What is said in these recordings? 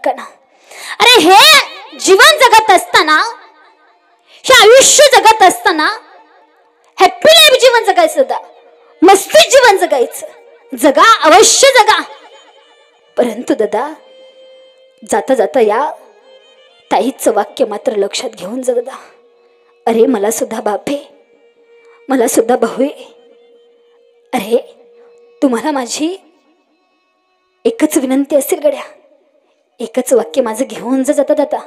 कणा. अरे हे जीवन जगत असताना, हे आयुष्य जगत असताना हॅपी लाईफ जीवन जगायचं दादा, मस्ती जीवन जगायचं. जगा, अवश्य जगा. परंतु दादा जाता जाता या ताईचं वाक्य मात्र लक्षात घेऊन जा दादा. अरे मला सुद्धा बाप आहे, मला सुद्धा भाऊ आहे. अरे तुम्हाला माझी एकच विनंती असेल गड्या, एकच वाक्य माझं घेऊन जाता जाता.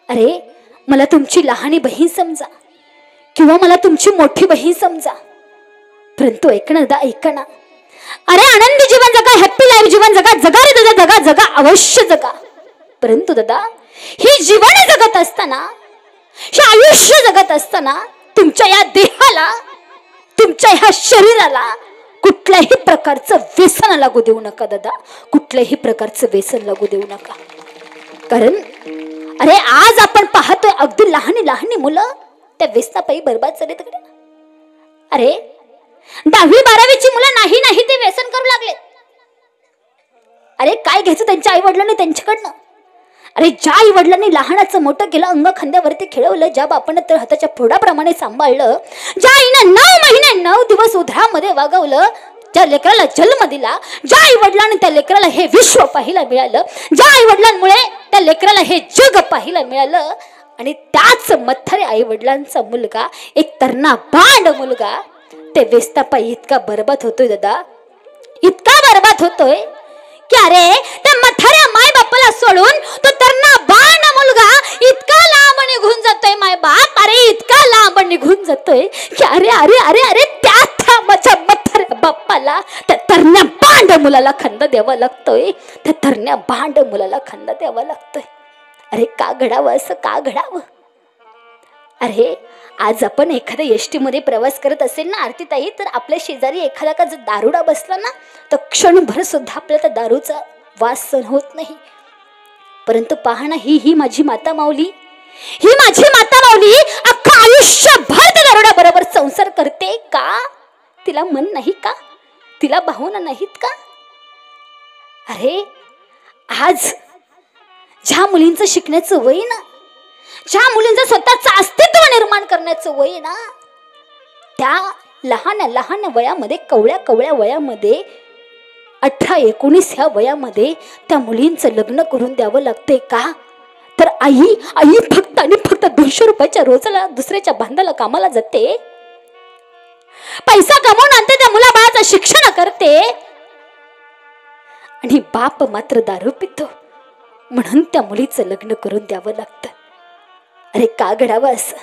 अरे मला तुमची लहानी बहीण समजा किंवा मला तुमची मोठी बहीण समजा, परंतु ऐकणं दादा, ऐकणं. अरे आनंदी जीवन जगा, हॅपी लाईफ जीवन जगा. जगा रे दादा, जगा जगा, अवश्य जगा. परंतु दादा ही जीवन जगत असताना, हे आयुष्य जगत असताना तुमच्या या देहाला, तुमच्या ह्या शरीराला कुठल्याही प्रकारचं व्यसन लागू देऊ नका दादा. कुठल्याही प्रकारचं व्यसन लागू देऊ नका. कारण अरे आज आपण पाहतोय अगदी लहानी लहानी मुलं त्या व्यसनापायी बर्बाद झाले. अरे 10वी-12वीची मुलं नाही ते व्यसन करू लागले. अरे काय घ्यायचं त्यांच्या आई वडिलांनी त्यांच्याकडनं. अरे ज्या आई वडिलांनी लहानाचं मोठं केलं, अंग खांद्यावरती खेळवलं, ज्या बापानं तर हाताच्या फोडाप्रमाणे सांभाळलं, ज्या आईनं 9 महिने 9 दिवस उधरामध्ये वागवलं, ज्या लेकराला जन्म दिला, ज्या आई वडिलांनी त्या लेकराला हे विश्व पाहायला मिळालं, ज्या आई वडिलांमुळे त्या लेकराला हे जग पाहायला मिळालं, आणि त्याच मथारे आई वडिलांचा मुलगा, एक तरणा बांड मुलगा ते व्यसनापायी इतका बर्बाद होतोय दादा, इतका बर्बाद होतोय की अरे त्या म्हाताऱ्या माय बापाला सोडून तो तरणा बाण मुलगा इतका लांब निघून जातोय. माय बाप अरे इतका लांब निघून जातोय की अरे अरे अरे अरे त्या माझ्या म्हाताऱ्या बापाला त्या तरण्या बांड मुलाला खंड द्यावा लागतोय. त्या तरण्या बांड मुलाला खंड द्यावा लागतोय. अरे का घडावं असं, का घडावं? अरे आज आपण एखाद्या एसटी मध्ये प्रवास करत असेल ना आरतीताई, तर आपल्या शेजारी एखादा का जर दारुडा बसला ना, तर क्षणभर सुद्धा आपल्याला त्या दारूचा वास सहन होत नाही. परंतु पहा ना, ही माझी माता माऊली, ही माझी माता माऊली अख्खा आयुष्यभर त्या दारुडा बरोबर संसार करते का? तिला मन नाही का? तिला भावना नाहीत का? अरे आज ज्या मुलींचं शिकण्याचं वय ना, ज्या मुलींचं स्वतःचं अस्तित्व निर्माण करण्याचं वय ना, त्या लहान लहान वयामध्ये, कवळ्या वयामध्ये, 18-19 ह्या वयामध्ये त्या मुलींचं लग्न करून द्यावं लागते का? तर आई फक्त आणि फक्त 200 रुपयाच्या रोजाला दुसऱ्याच्या बांधाला कामाला जाते, पैसा कमवून आणते, त्या मुलाबाळाचं शिक्षण करते, आणि बाप मात्र दारू पितो म्हणून त्या मुलीचं लग्न करून द्यावं लागतं. अरे का घडावं असं?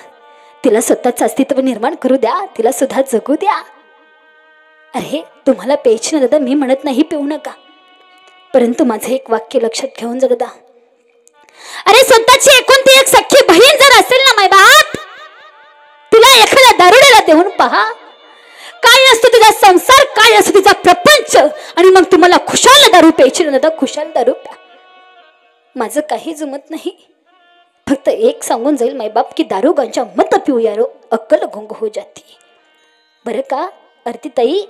तिला स्वतःचं अस्तित्व निर्माण करू द्या, तिला सुद्धा जगू द्या. अरे तुम्हाला प्यायची ना दादा, मी म्हणत नाही पिऊ नका, परंतु माझं एक वाक्य लक्षात घेऊन जा दादा. अरे स्वतःची एकुलती एक सख्खी बहीण जर असेल ना माय बाप, तिला एखाद्या दारुड्याला देऊन पहा, काय असतो तुझा संसार, काय असतो तुझा प्रपंच, आणि मग तुम्हाला खुशाल दारू प्यायची ना दादा, खुशाल दारू प्या. माझं काही जमत नाही, फक्त एक सांगून जाईल मायबाप की दारू गांजा मत पिऊ यारो, अक्कल गुंग हो जाती. बरं का आरतीताई,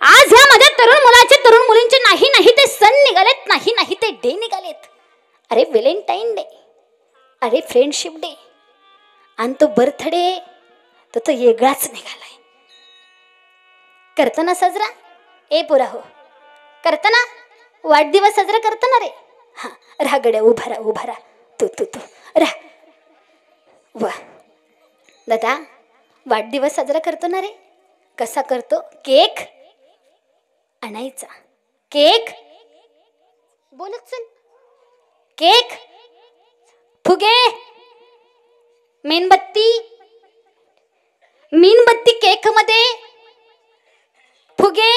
आज ह्या माझ्या तरुण मुलाचे, तरुण मुलींचे नाही ते सण निघालेत, नाही ते डे निघालेत. अरे व्हॅलेंटाईन डे, अरे फ्रेंडशिप डे, आणि तो बर्थडे तो वेगळाच निघालाय. करताना साजरा ए पुरा हो, करताना वाढदिवस साजरा करताना रे, हा राहा गड्या, उभा राहा तू राहा. वा दादा, वाढदिवस साजरा करतो ना रे, कसा करतो? केक आणायचा, केक बोलत चल, केक, फुगे, मेणबत्ती केक मध्ये, फुगे.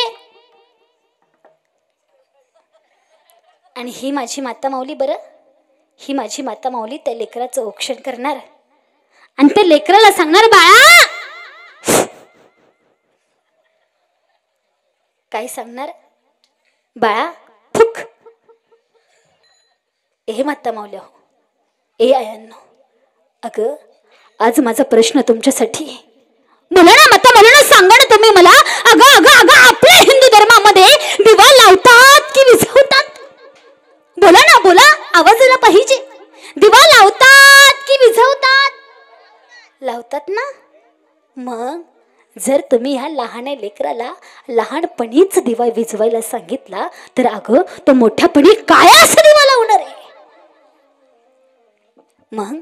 आणि ही माझी माता माऊली, बरं ही माझी माता माऊली त्या लेकराचं औक्षण करणार, आणि त्या लेकराला सांगणार, बाळा, काय सांगणार? बाळा फुक. ए माता माऊली हो, ए आयांनो, अगं आज माझा प्रश्न तुमच्यासाठी, बोला ना माता माऊलींना, सांगा ना तुम्ही मला. अगं आपल्या हिंदू धर्मामध्ये दिवा लावतात की विझवतात? बोला ना बोला, आवाज आला पाहिजे. दिवा लावतात की विझवतात? लावतात ना. मग जर तुम्ही ह्या लहान लेकराला लहानपणीच दिवा विझवायला सांगितला तर अगं तो मोठ्यापणी काय असा दिवा लावणार आहे? मग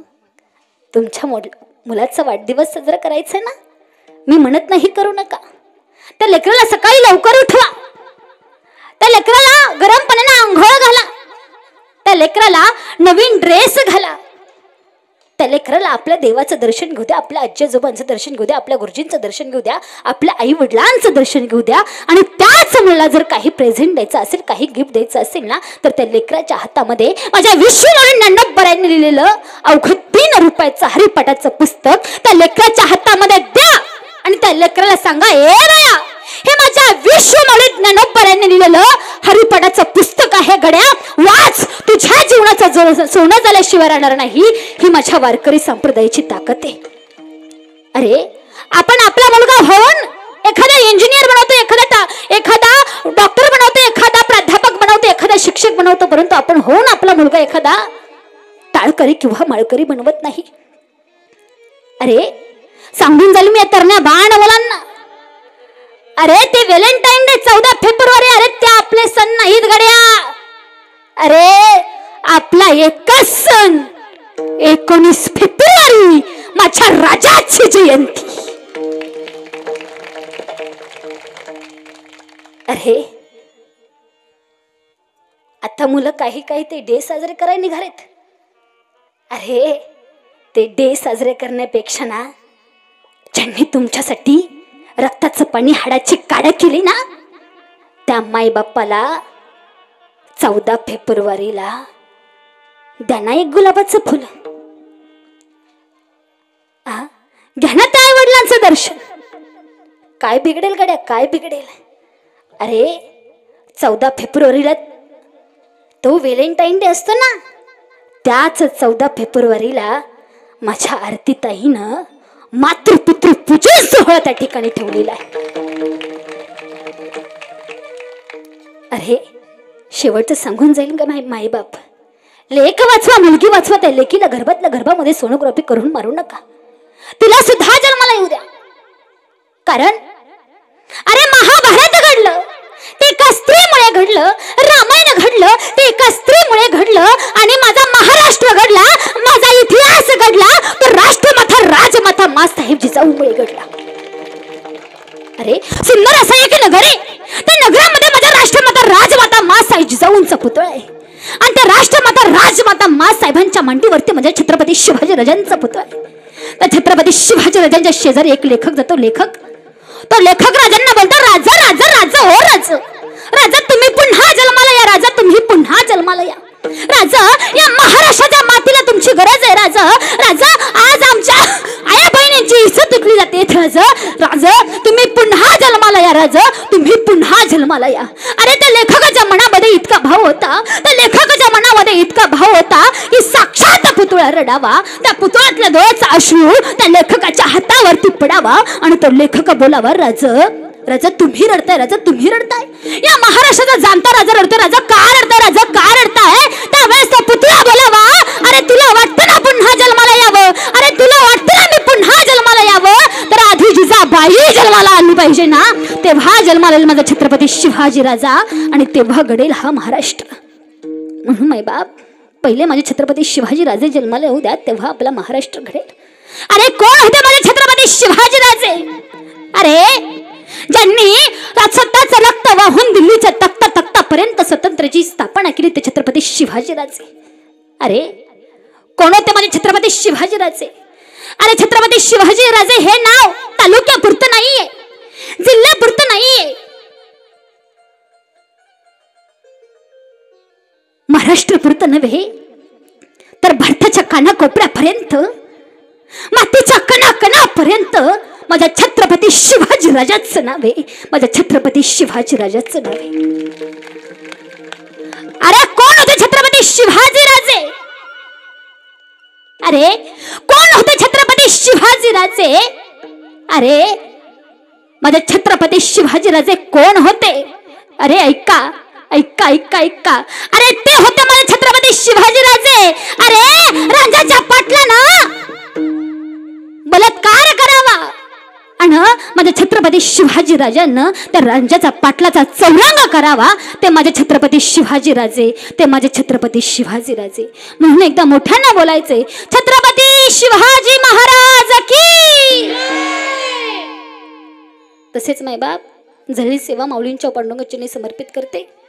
तुमच्या मुलाचा वाढदिवस साजरा करायचा ना, मी म्हणत नाही करू नका. त्या लेकराला सकाळी लवकर उठवा, त्या लेकराला गरम पाण्याने आंघोळ घाला, त्या लेकराला नवीन ड्रेस घाला, त्या लेकराला आपल्या देवाचं दर्शन घेऊ द्या, आपल्या आजी आजोबांचं दर्शन घेऊ द्या, आपल्या गुरुजींचं दर्शन घेऊ द्या, आपल्या आई वडिलांचं दर्शन घेऊ द्या. आणि त्याच मुलाला जर काही प्रेझेंट द्यायचं असेल, काही गिफ्ट द्यायचं असेल ना, तर त्या लेकराच्या हातामध्ये माझ्या विश्वनारायण ज्ञानोबरायांनी लिहिलेलं अवघं 3 रुपयाचं हरिपाठाचं पुस्तक त्या लेकराच्या हातामध्ये द्या आणि त्या लेकराला सांगा, ए बाया, हे माझ्या विश्वनारायण ज्ञानोबरायांनी लिहिलेलं हरिपाठाचं पुस्तक आहे गड्या, वाच, तुझ्या जीवनाचं सोनं झाल्याशिवाय राहणार नाही. ही माझ्या वारकरी संप्रदायाची ताकद आहे. अरे आपण आपला मुलगा होऊन एखादा इंजिनियर बनवतो, एखादा डॉक्टर बनवतो, एखादा प्राध्यापक बनवतो, एखादा शिक्षक बनवतो, परंतु आपण होऊन आपला मुलगा एखादा टाळकरी किंवा माळकरी बनवत नाही. अरे सांगून झाली मी या तरण्या बाण मुलांना, अरे ते व्हॅलेंटाईन डे 14 फेब्रुवारी, अरे ते आपले सण नाहीत गड्या. अरे आपला एकच सण 19 फेब्रुवारी, माझ्या राजाची जयंती. अरे आता मुलं काही काही ते डे साजरे करायला निघालेत. अरे ते डे साजरे करण्यापेक्षा ना, ज्यांनी तुमच्यासाठी रक्ताचं पाणी हाडाची काढा केली ना, त्या माई बाप्पाला 14 फेब्रुवारीला द्या ना एक गुलाबाचं फुल. घ्या ना त्या आई वडिलांचं दर्शन. काय बिघडेल गड्या, काय बिघडेल? अरे 14 फेब्रुवारीला तो व्हॅलेंटाईन डे असतो ना, त्याच 14 फेब्रुवारीला माझ्या आरतीताईनं मातृपितृ पूजन सोहळा त्या ठिकाणी ठेवलेला आहे. अरे शेवटचं सांगून जाईल का माई बाप, लेक वाचवा, मुलगी वाचवा, त्या लेकीला गर्भामध्ये सोनोग्राफी करून मारू नका, तिला सुद्धा जन्माला येऊ द्या. कारण अरे महाभारत घडलं ते एका स्त्रीमुळे घडलं, रामायण घडलं ते एका स्त्रीमुळे घडलं, आणि माझा महाराष्ट्र घडला, माझा इतिहास घडला तो राष्ट्रमाता राजमाता माँसाहेब जिजाऊमुळे घडला. अरे सुंदर असं एक नगर आहे, त्या नगरामध्ये माझ्या राष्ट्रमाता राजमाता माँसाहेब जिजाऊंचा पुतळा आहे, आणि त्या राष्ट्रमाता राजमाता माँसाहेबांच्या मांडीवरती माझ्या छत्रपती शिवाजी राजांचा पुतळा आहे. त्या छत्रपती शिवाजी राजांच्या शेजारी एक लेखक जातो. तो लेखक राजांना बोलतो, राजा राजा राजा हो राजा, राजा तुम्ही पुन्हा जन्माला या, राजा तुम्ही पुन्हा जन्माला या, राजा या महाराष्ट्राच्या मातीला तुमची गरज आहे. राजा राजा आज आमच्या आया बहिणींची इज्जत तुटली जाते. राजा तुम्ही पुन्हा जन्माला या, राजा तुम्ही पुन्हा जन्माला या. अरे त्या लेखकाच्या मनामध्ये इतका भाव होता, त्या लेखकाच्या मनामध्ये इतका भाव होता की साक्षात पुतळा रडावा, त्या पुतळ्यातल्या डोळ्याचा अश्रू त्या लेखकाच्या हातावरती पडावा आणि तो लेखक बोलावा, राजा राजा तुम्ही रडताय, राजा तुम्ही रडताय, या महाराष्ट्राचा जाणता राजा रडतोय, राजा का रडताय, राजा का रडताय? त्यावेळेस तो पुतळा बोलावा, अरे तुला वाटतं ना पुन्हा जन्माला यावं, अरे तुला वाटतं ना मी पुन्हा जन्माला यावं, तर आधी जिजाबाई जन्माला आली पाहिजे ना, तेव्हा जन्माला येईल माझा छत्रपती शिवाजी राजा, आणि तेव्हा घडेल हा महाराष्ट्र. म्हणून माय बाप, पहिले माझे छत्रपती शिवाजी राजे जन्माला येऊ द्या, तेव्हा आपला महाराष्ट्र घडेल. अरे कोण होते माझे छत्रपती शिवाजी राजे? अरे ज्यांनी सत्ताचं रक्त वाहून दिल्लीच्या तख्तापर्यंत स्वतंत्रची स्थापना केली ते छत्रपती शिवाजी राजे. अरे कोण होते माझे छत्रपती शिवाजी राजे? अरे छत्रपती शिवाजी राजे हे नाव तालुक्यापुरतं नाहीये, जिल्ह्यापुरतं नाहीये, महाराष्ट्रपुरतं नव्हे तर भारताच्या कानाकोपऱ्यापर्यंत, मातीच्या कणाकणापर्यंत माझ्या छत्रपती शिवाजी राजाचं नाव आहे, माझ्या छत्रपती शिवाजी राजाचं नाव आहे. अरे कोण होते छत्रपती शिवाजी राजे? अरे कोण होते छत्रपती शिवाजी राजे? अरे माझे छत्रपती शिवाजी राजे कोण होते? अरे ऐका ऐका ऐका ऐका, अरे ते होते माझे छत्रपती शिवाजीराजे अरे राजाच्या पाटला ना बलात्कार करावा आणि माझ्या छत्रपती शिवाजी राजांना त्या राजाचा पाटलाचा चौरंग करावा. ते माझे छत्रपती शिवाजीराजे, ते माझे छत्रपती शिवाजीराजे. म्हणून एकदा मोठ्यांना बोलायचे, छत्रपती शिवाजी महाराज की. तसेच मायबाप झाली सेवा माऊलींच्या पांडुरंगाची समर्पित करते.